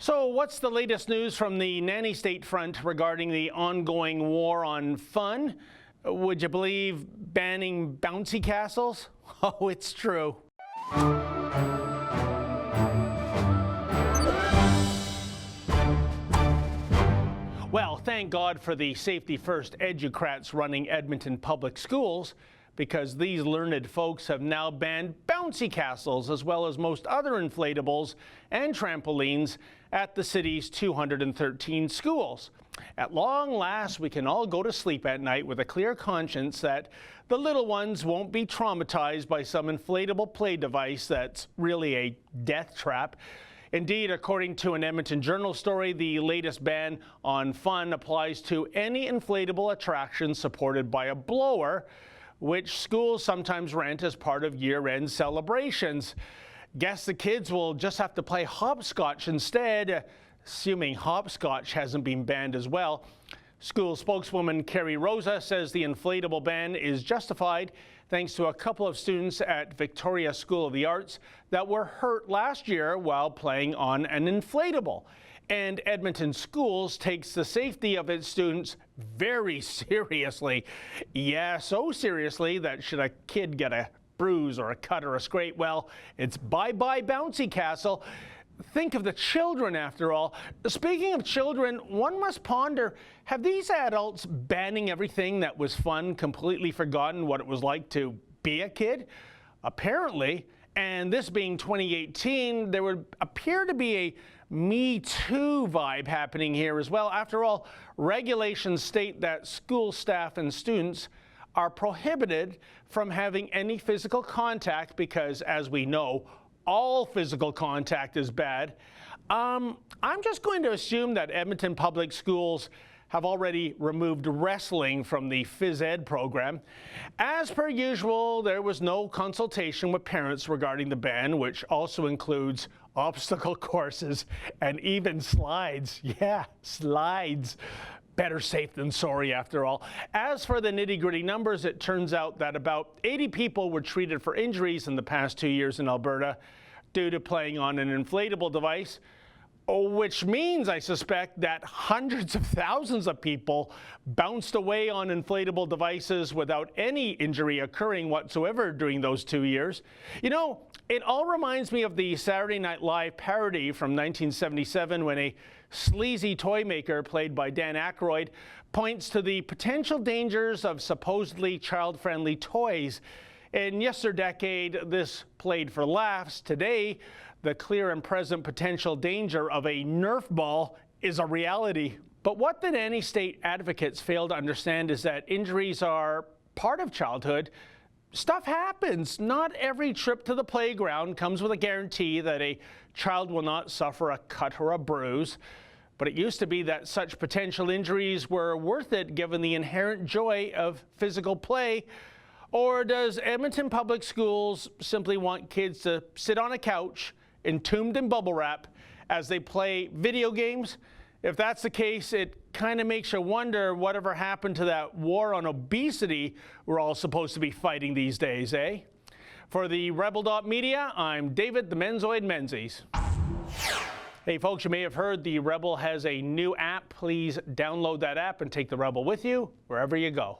So what's the latest news from the nanny state front regarding the ongoing war on fun? Would you believe banning bouncy castles? Oh, it's true. Well, thank God for the Safety First educrats running Edmonton public schools, because these learned folks have now banned bouncy castles as well as most other inflatables and trampolines at the city's 213 schools. At long last, we can all go to sleep at night with a clear conscience that the little ones won't be traumatized by some inflatable play device that's really a death trap. Indeed, according to an Edmonton Journal story, the latest ban on fun applies to any inflatable attraction supported by a blower, which schools sometimes rent as part of year-end celebrations. Guess the kids will just have to play hopscotch instead, assuming hopscotch hasn't been banned as well. School spokeswoman Carrie Rosa says the inflatable ban is justified thanks to a couple of students at Victoria School of the Arts that were hurt last year while playing on an inflatable. And Edmonton Schools takes the safety of its students very seriously. Yeah, so seriously that should a kid get a bruise or a cut or a scrape, well, it's bye-bye bouncy castle. Think of the children, after all. Speaking of children, one must ponder, have these adults banning everything that was fun completely forgotten what it was like to be a kid? Apparently, and this being 2018, there would appear to be a Me Too vibe happening here as well. After all, regulations state that school staff and students are prohibited from having any physical contact because, as we know, all physical contact is bad. I'm just going to assume that Edmonton Public Schools have already removed wrestling from the phys ed program. As per usual, there was no consultation with parents regarding the ban, which also includes obstacle courses and even slides. Yeah, slides. Better safe than sorry, after all. As for the nitty-gritty numbers, it turns out that about 80 people were treated for injuries in the past 2 years in Alberta due to playing on an inflatable device, which means, I suspect, that hundreds of thousands of people bounced away on inflatable devices without any injury occurring whatsoever during those 2 years. You know, it all reminds me of the Saturday Night Live parody from 1977 when a sleazy toy maker played by Dan Aykroyd points to the potential dangers of supposedly child-friendly toys. In yesterdecade, this played for laughs. Today, the clear and present potential danger of a Nerf ball is a reality. But what the nanny state advocates fail to understand is that injuries are part of childhood. Stuff happens. Not every trip to the playground comes with a guarantee that a child will not suffer a cut or a bruise. But it used to be that such potential injuries were worth it given the inherent joy of physical play. Or does Edmonton Public Schools simply want kids to sit on a couch, entombed in bubble wrap, as they play video games? If that's the case, it kind of makes you wonder whatever happened to that war on obesity we're all supposed to be fighting these days, eh? For the Rebel.media, I'm David the Menzoid Menzies. Hey folks, you may have heard the Rebel has a new app. Please download that app and take the Rebel with you wherever you go.